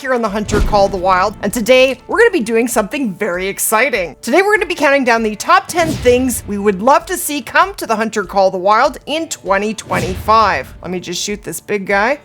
here on the Hunter Call the Wild, and today we're going to be doing something very exciting. Today we're going to be counting down the top 10 things we would love to see come to the Hunter Call the Wild in 2025. Let me just shoot this big guy.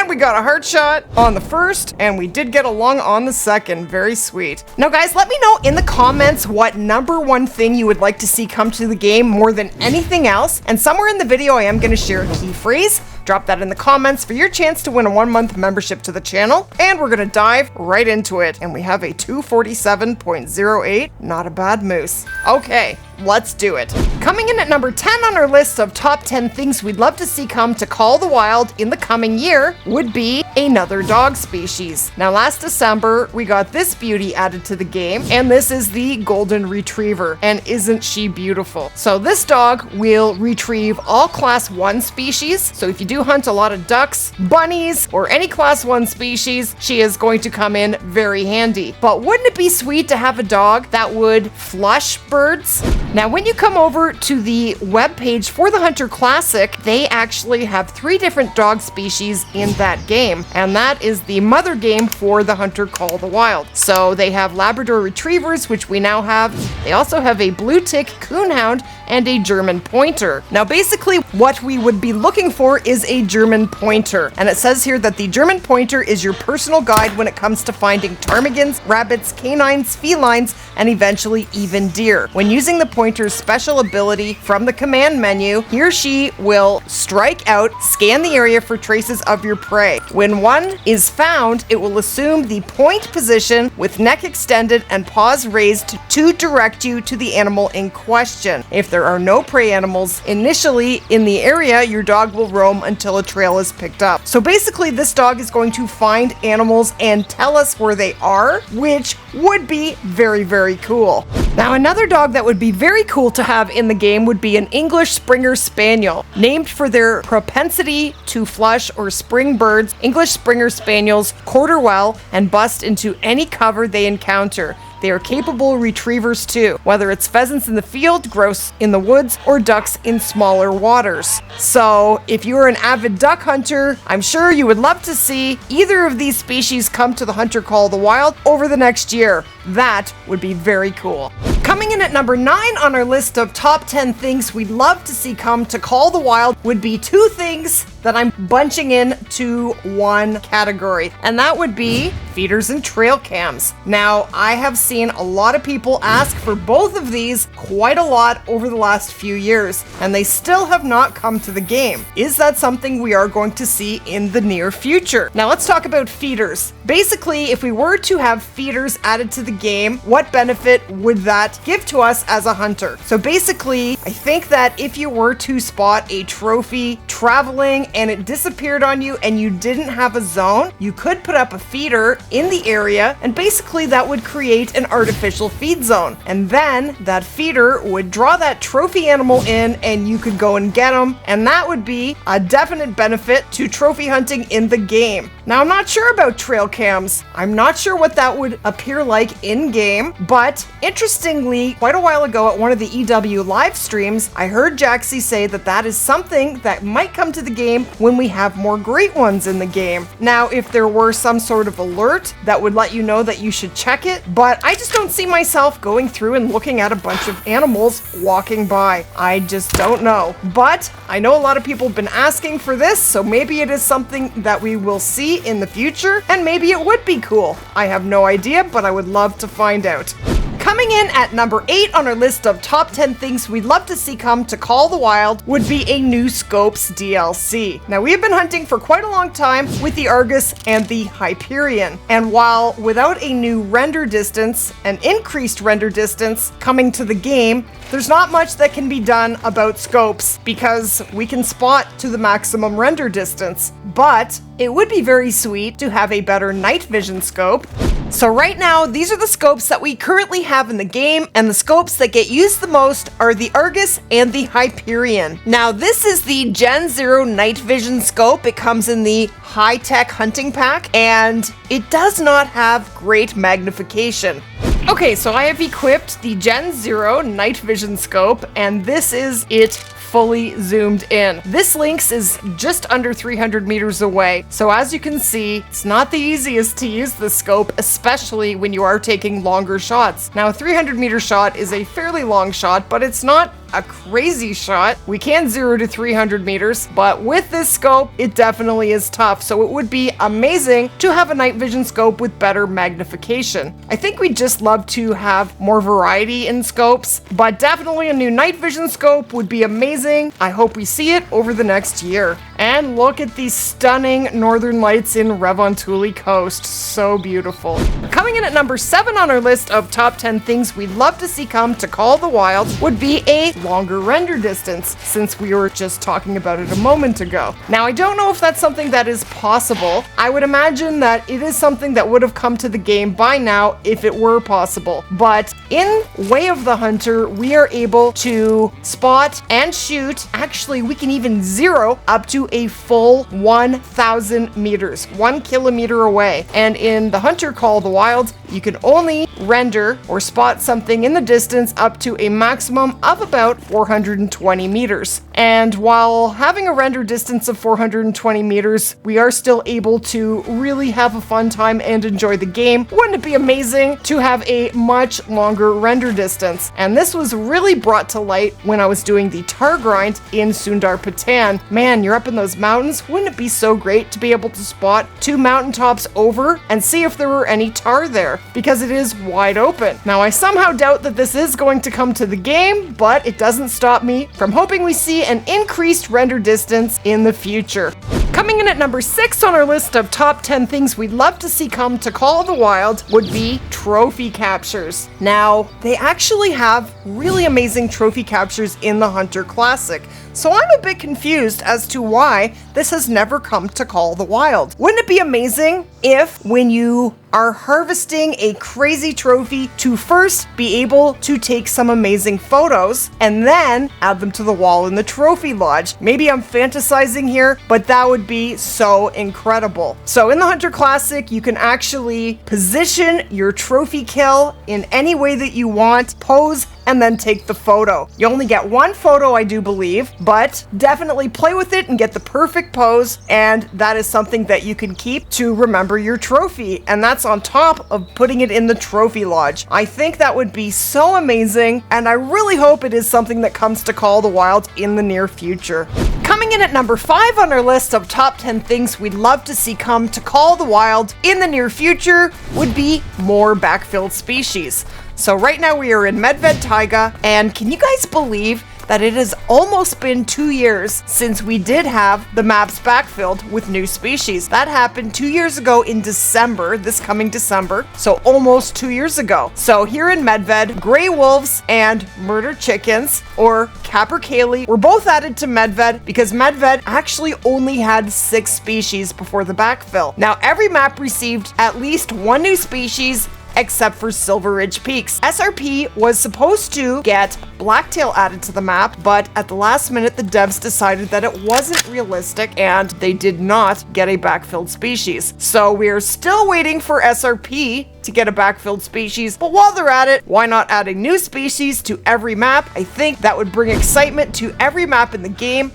We got a heart shot on the first, and we did get a lung on the second. Very sweet. Now guys, let me know in the comments what #1 thing you would like to see come to the game more than anything else, and somewhere in the video I am going to share a key phrase. Drop that in the comments for your chance to win a 1-month membership to the channel, and we're going to dive right into it. And we have a 247.08, not a bad moose. Okay, let's do it. Coming in at number 10 on our list of top 10 things we'd love to see come to Call the Wild in the coming year would be another dog species. Now last December, we got this beauty added to the game, and this is the Golden Retriever, and isn't she beautiful? So this dog will retrieve all Class 1 species, so if you do hunt a lot of ducks, bunnies, or any Class 1 species, she is going to come in very handy. But wouldn't it be sweet to have a dog that would flush birds? Now, when you come over to the webpage for the Hunter Classic, they actually have 3 different dog species in that game, and that is the mother game for the Hunter Call the Wild. So they have Labrador Retrievers, which we now have. They also have a Blue Tick Coonhound and a German Pointer. Now, basically, what we would be looking for is a German Pointer, and it says here that the German Pointer is your personal guide when it comes to finding ptarmigans, rabbits, canines, felines, and eventually even deer. When using the Pointer's special ability from the command menu, he or she will strike out, scan the area for traces of your prey. When one is found, it will assume the point position with neck extended and paws raised to direct you to the animal in question. If there are no prey animals initially in the area, your dog will roam until a trail is picked up. So basically, this dog is going to find animals and tell us where they are, which would be very, very cool. Now, another dog that would be very cool to have in the game would be an English Springer Spaniel. Named for their propensity to flush or spring birds, English Springer Spaniels quarter well and bust into any cover they encounter. They are capable retrievers too, whether it's pheasants in the field, grouse in the woods, or ducks in smaller waters. So if you are an avid duck hunter, I'm sure you would love to see either of these species come to the Hunter Call the Wild over the next year. That would be very cool. Coming in at number 9 on our list of top 10 things we'd love to see come to Call the Wild would be 2 things that I'm bunching into one category, and that would be feeders and trail cams. Now, I have seen a lot of people ask for both of these quite a lot over the last few years, and they still have not come to the game. Is that something we are going to see in the near future? Now, let's talk about feeders. Basically, if we were to have feeders added to the game, what benefit would that give to us as a hunter? So basically, I think that if you were to spot a trophy traveling and it disappeared on you and you didn't have a zone, you could put up a feeder in the area, and basically that would create an artificial feed zone. And then that feeder would draw that trophy animal in and you could go and get them, and that would be a definite benefit to trophy hunting in the game. Now, I'm not sure about trail cams. I'm not sure what that would appear like in-game, but interestingly, quite a while ago at one of the EW live streams, I heard Jaxie say that that is something that might come to the game when we have more great ones in the game. Now, if there were some sort of alert that would let you know that you should check it, but I just don't see myself going through and looking at a bunch of animals walking by. I just don't know. But I know a lot of people have been asking for this, so maybe it is something that we will see in the future, and maybe it would be cool. I have no idea, but I would love to find out. Coming in at number 8 on our list of top 10 things we'd love to see come to Call the Wild would be a new Scopes DLC. Now, we have been hunting for quite a long time with the Argus and the Hyperion, and while without a new render distance, an increased render distance coming to the game, there's not much that can be done about scopes because we can spot to the maximum render distance. But it would be very sweet to have a better night vision scope. So right now, these are the scopes that we currently have in the game, and the scopes that get used the most are the Argus and the Hyperion. Now, this is the Gen 0 night vision scope. It comes in the high-tech hunting pack, and it does not have great magnification. Okay, so I have equipped the Gen 0 night vision scope, and this is it fully zoomed in. This lynx is just under 300 meters away, so as you can see, it's not the easiest to use the scope, especially when you are taking longer shots. Now, a 300-meter shot is a fairly long shot, but it's not a crazy shot. We can 0 to 300 meters, but with this scope, it definitely is tough, so it would be amazing to have a night vision scope with better magnification. I think we'd just love to have more variety in scopes, but definitely a new night vision scope would be amazing. I hope we see it over the next year. And look at these stunning northern lights in Revontuli Coast. So beautiful. Coming in at number 7 on our list of top 10 things we'd love to see come to Call of the Wild would be a longer render distance, since we were just talking about it a moment ago. Now, I don't know if that's something that is possible. I would imagine that it is something that would have come to the game by now if it were possible. But in Way of the Hunter, we are able to spot and shoot. Actually, we can even zero up to a full 1,000 meters, 1 kilometer away. And in the Hunter Call of the Wild, you can only render or spot something in the distance up to a maximum of about 420 meters. And while having a render distance of 420 meters, we are still able to really have a fun time and enjoy the game. Wouldn't it be amazing to have a much longer render distance? And this was really brought to light when I was doing the tar grind in Sundar Patan. Man, you're up in those mountains. Wouldn't it be so great to be able to spot 2 mountaintops over and see if there were any tar there? Because it is wide open. Now, I somehow doubt that this is going to come to the game, but it doesn't stop me from hoping we see an increased render distance in the future. Coming in at number 6 on our list of top 10 things we'd love to see come to Call of the Wild would be trophy captures. Now, they actually have really amazing trophy captures in the Hunter Classic, so I'm a bit confused as to why this has never come to Call of the Wild. Wouldn't it be amazing if, when you are harvesting a crazy trophy, to first be able to take some amazing photos and then add them to the wall in the trophy lodge? Maybe I'm fantasizing here, but that would be so incredible. So in the Hunter Classic, you can actually position your trophy kill in any way that you want, pose, and then take the photo. You only get 1 photo, I do believe, but definitely play with it and get the perfect pose, and that is something that you can keep to remember your trophy, and that's on top of putting it in the trophy lodge. I think that would be so amazing, and I really hope it is something that comes to Call of the Wild in the near future. Coming in at number 5 on our list of top 10 things we'd love to see come to Call of the Wild in the near future would be more backfilled species. So right now we are in Medved Taiga, and can you guys believe that it has almost been 2 years since we did have the maps backfilled with new species? That happened 2 years ago in December, this coming December, so almost 2 years ago. So here in Medved, gray wolves and murder chickens, or capercaillie, were both added to Medved because Medved actually only had 6 species before the backfill. Now, every map received at least 1 new species, except for Silver Ridge Peaks. SRP was supposed to get blacktail added to the map, but at the last minute, the devs decided that it wasn't realistic and they did not get a backfilled species. So we are still waiting for SRP to get a backfilled species, but while they're at it, why not adding new species to every map? I think that would bring excitement to every map in the game,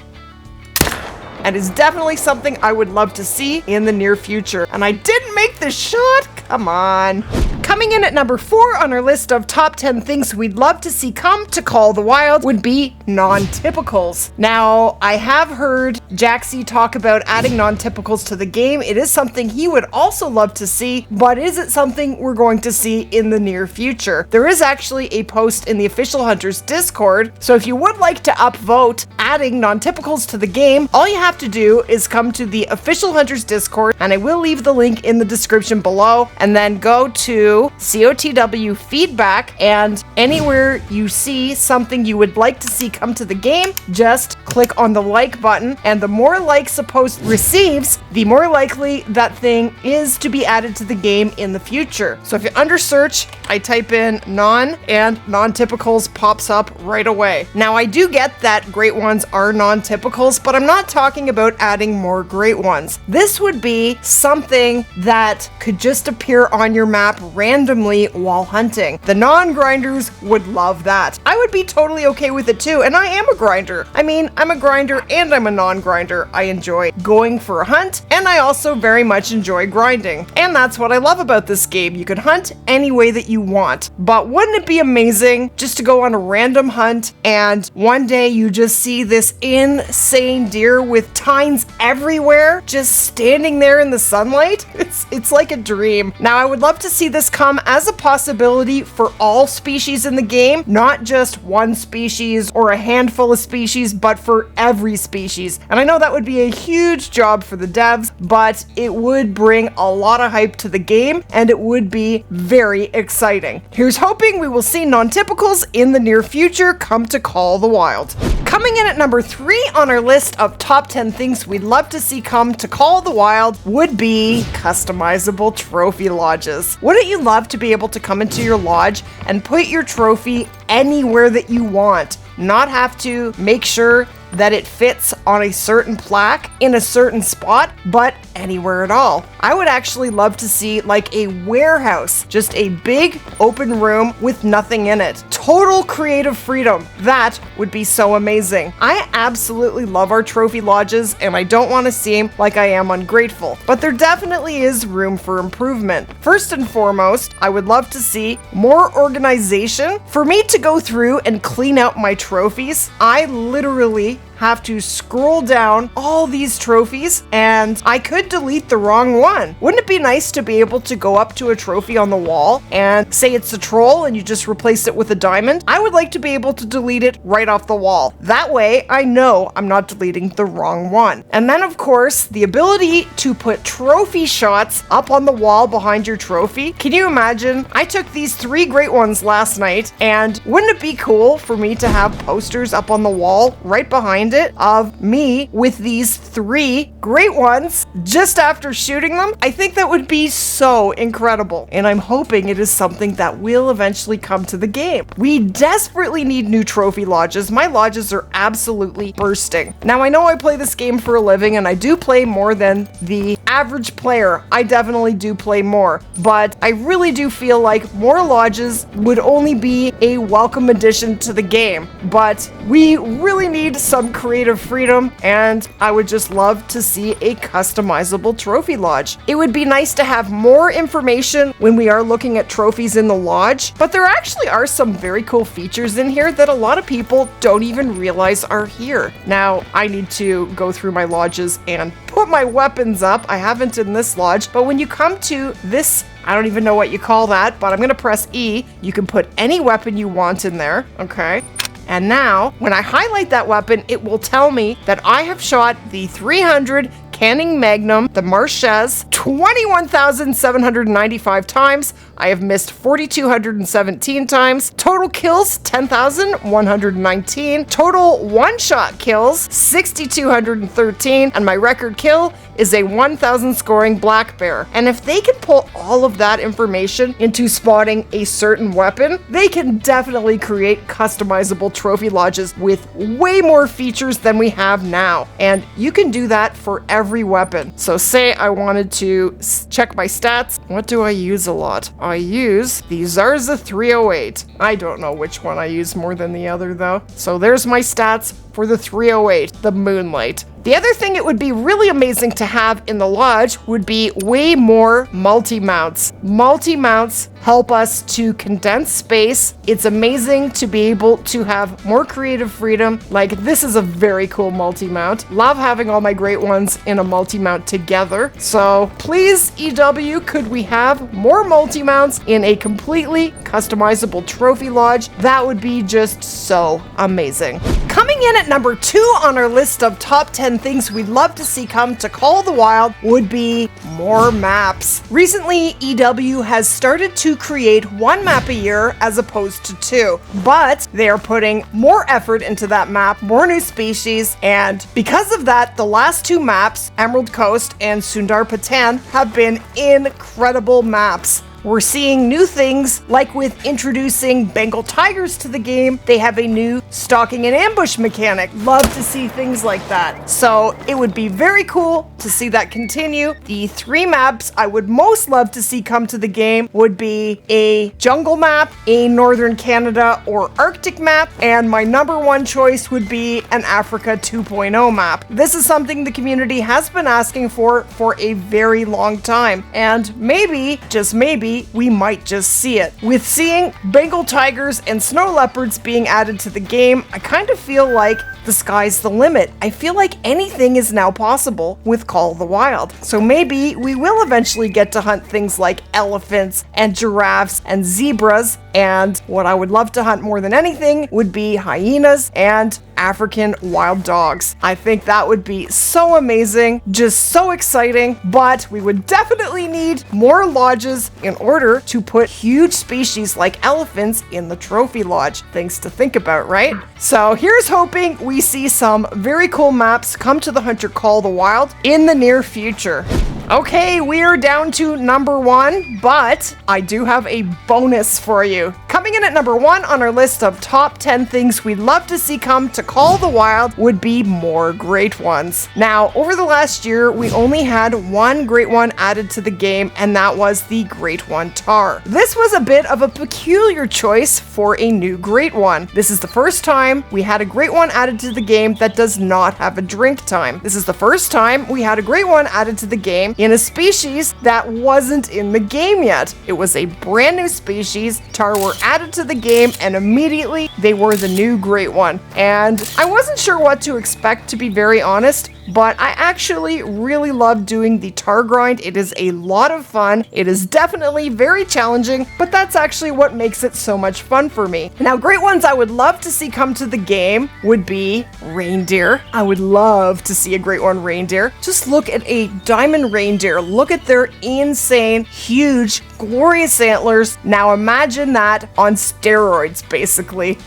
and is definitely something I would love to see in the near future. And I didn't make the shot? Come on. Coming in at number 4 on our list of top 10 things we'd love to see come to Call of the Wild would be non-typicals. Now, I have heard Jaxie talk about adding non-typicals to the game. It is something he would also love to see, but is it something we're going to see in the near future? There is actually a post in the Official Hunters Discord, so if you would like to upvote adding non-typicals to the game, all you have to do is come to the Official Hunters Discord, and I will leave the link in the description below, and then go to COTW feedback, and anywhere you see something you would like to see come to the game, just click on the like button, and the more likes a post receives, the more likely that thing is to be added to the game in the future. So if you under search I type in non and non-typicals pops up right away. Now I do get that great ones are non-typicals, but I'm not talking about adding more great ones. This would be something that could just appear on your map randomly while hunting. The non-grinders would love that. I would be totally okay with it too, and I am a grinder. I mean, I'm a grinder and I'm a non-grinder. I enjoy going for a hunt, and I also very much enjoy grinding. And that's what I love about this game. You can hunt any way that you want. But wouldn't it be amazing just to go on a random hunt and one day you just see this insane deer with tines everywhere just standing there in the sunlight? It's like a dream. Now I would love to see this come as a possibility for all species in the game, not just one species or a handful of species, but for every species. And I know that would be a huge job for the devs, but it would bring a lot of hype to the game and it would be very exciting. Here's hoping we will see non-typicals in the near future come to Call of the Wild. Coming in at number 3 on our list of top 10 things we'd love to see come to Call of the Wild would be customizable trophy lodges. Wouldn't you love to be able to come into your lodge and put your trophy anywhere that you want? Not have to make sure that it fits on a certain plaque in a certain spot, but anywhere at all. I would actually love to see like a warehouse, just a big open room with nothing in it. Total creative freedom. That would be so amazing. I absolutely love our trophy lodges and I don't want to seem like I am ungrateful, but there definitely is room for improvement. First and foremost, I would love to see more organization. For me to go through and clean out my trophies, I literally have to scroll down all these trophies and I could delete the wrong one. Wouldn't it be nice to be able to go up to a trophy on the wall and say it's a troll and you just replace it with a diamond? I would like to be able to delete it right off the wall. That way I know I'm not deleting the wrong one. And then of course, the ability to put trophy shots up on the wall behind your trophy. Can you imagine? I took these 3 great ones last night and wouldn't it be cool for me to have posters up on the wall right behind it of me with these 3 great ones just after shooting them? I think that would be so incredible, and I'm hoping it is something that will eventually come to the game. We desperately need new trophy lodges. My lodges are absolutely bursting. Now I know I play this game for a living and I do play more than the average player. I definitely do play more, but I really do feel like more lodges would only be a welcome addition to the game. But we really need some creative freedom, and I would just love to see a customizable trophy lodge. It would be nice to have more information when we are looking at trophies in the lodge, but there actually are some very cool features in here that a lot of people don't even realize are here. Now, I need to go through my lodges and put my weapons up. I haven't in this lodge, but when you come to this, I don't even know what you call that, but I'm gonna press E. You can put any weapon you want in there, okay? And now, when I highlight that weapon, it will tell me that I have shot the 300 Canning Magnum, the Marches, 21,795 times. I have missed 4,217 times. Total kills, 10,119. Total one-shot kills, 6,213. And my record kill is a 1,000 scoring black bear. And if they can pull all of that information into spotting a certain weapon, they can definitely create customizable trophy lodges with way more features than we have now. And you can do that for every weapon. So say I wanted to check my stats. What do I use a lot? I use the Zarza 308. I don't know which one I use more than the other though. So there's my stats for the 308, the Moonlight. The other thing it would be really amazing to have in the lodge would be way more multi-mounts. Multi-mounts help us to condense space. It's amazing to be able to have more creative freedom. Like, this is a very cool multi-mount. Love having all my great ones in a multi-mount together. So please, EW, could we have more multi-mounts in a completely customizable trophy lodge? That would be just so amazing. Coming in at number 2 on our list of top 10 things we'd love to see come to Call of the Wild would be more maps. Recently, EW has started to create 1 map a year as opposed to 2, but they are putting more effort into that map, more new species, and because of that, the last 2 maps, Emerald Coast and Sundar Patan, have been incredible maps. we're seeing new things like with introducing Bengal tigers to the game. They have a new stalking and ambush mechanic. Love to see things like that. So it would be very cool to see that continue. The 3 maps I would most love to see come to the game would be a jungle map, a Northern Canada or Arctic map, and my number 1 choice would be an Africa 2.0 map. This is something the community has been asking for a very long time, and maybe, just maybe, we might just see it. With seeing Bengal tigers and snow leopards being added to the game, I kind of feel like the sky's the limit. I feel like anything is now possible with Call of the Wild. So maybe we will eventually get to hunt things like elephants and giraffes and zebras, and what I would love to hunt more than anything would be hyenas and African wild dogs. I think that would be so amazing, just so exciting, but we would definitely need more lodges in order to put huge species like elephants in the trophy lodge. Things to think about, right? So here's hoping we see some very cool maps come to the Hunter Call of the Wild in the near future. Okay, we are down to number 1, but I do have a bonus for you. Coming in at number 1 on our list of top 10 things we'd love to see come to Call of the Wild would be more Great Ones. Now, over the last year, we only had 1 Great One added to the game, and that was the Great One Tar. This was a bit of a peculiar choice for a new Great One. This is the first time we had a Great One added to the game that does not have a drink time. This is the first time we had a Great One added to the game in a species that wasn't in the game yet. It was a brand new species. Tar were added to the game, and immediately they were the new Great One. And I wasn't sure what to expect, to be very honest, but I actually really love doing the tar grind. It is a lot of fun. It is definitely very challenging, but that's actually what makes it so much fun for me. Now, Great Ones I would love to see come to the game would be reindeer. I would love to see a Great One reindeer. Just look at a diamond reindeer. Look at their insane, huge, glorious antlers. Now imagine that on steroids, basically.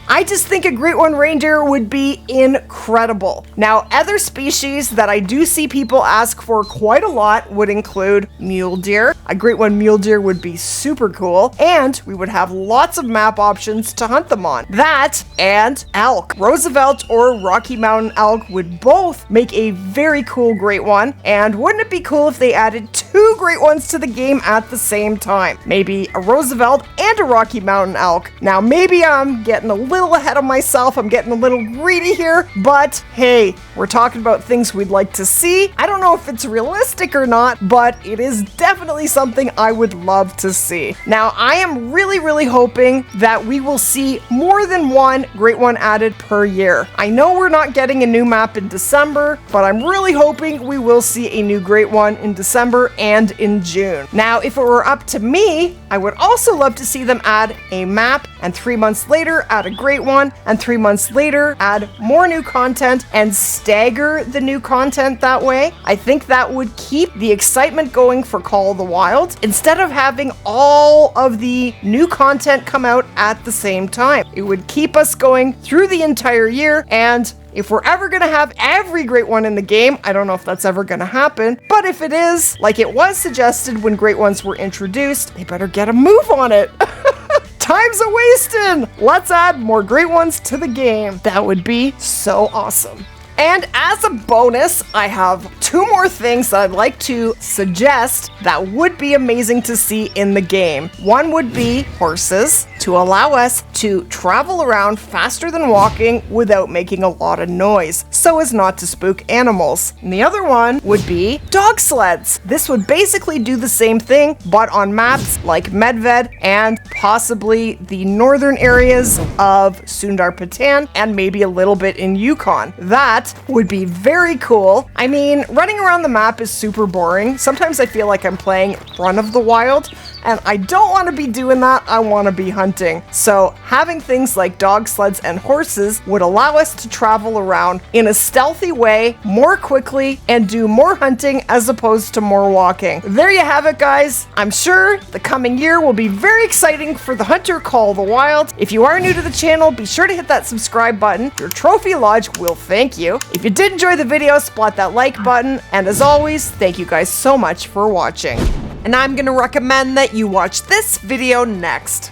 I just think a Great One reindeer would be incredible. Now, other species that I do see people ask for quite a lot would include mule deer. A Great One mule deer would be super cool, and we would have lots of map options to hunt them on. That and elk. Roosevelt or Rocky Mountain elk would both make a very cool Great One, and wouldn't it be cool if they added 2 Great Ones to the game at the same time? Maybe a Roosevelt and a Rocky Mountain elk. Now, maybe I'm getting a little ahead of myself. I'm getting a little greedy here, but hey, we're talking about things we'd like to see. I don't know if it's realistic or not, but it is definitely something I would love to see. Now, I am really hoping that we will see more than 1 Great One added per year. I know we're not getting a new map in December, but I'm really hoping we will see a new Great One in December and in June. Now, if it were up to me, I would also love to see them add a map, and 3 months later add a Great One, and 3 months later add more new content and stagger the new content that way. I think that would keep the excitement going for Call of the Wild instead of having all of the new content come out at the same time. It would keep us going through the entire year, and if we're ever gonna have every Great One in the game, I don't know if that's ever gonna happen, but if it is, like it was suggested when Great Ones were introduced, they better get a move on it. Time's a-wasting! Let's add more Great Ones to the game. That would be so awesome. And as a bonus, I have 2 more things that I'd like to suggest that would be amazing to see in the game. One would be horses, to allow us to travel around faster than walking without making a lot of noise, so as not to spook animals. And the other one would be dog sleds. This would basically do the same thing, but on maps like Medved and possibly the northern areas of Sundar Patan and maybe a little bit in Yukon. That would be very cool. I mean, running around the map is super boring. Sometimes I feel like I'm playing Run of the Wild, and I don't want to be doing that. I want to be hunting. So having things like dog sleds and horses would allow us to travel around in a stealthy way more quickly and do more hunting as opposed to more walking. There you have it, guys. I'm sure the coming year will be very exciting for the Hunter Call of the Wild. If you are new to the channel, be sure to hit that subscribe button. Your trophy lodge will thank you. If you did enjoy the video, splat that like button. And as always, thank you guys so much for watching. and I'm gonna recommend that you watch this video next.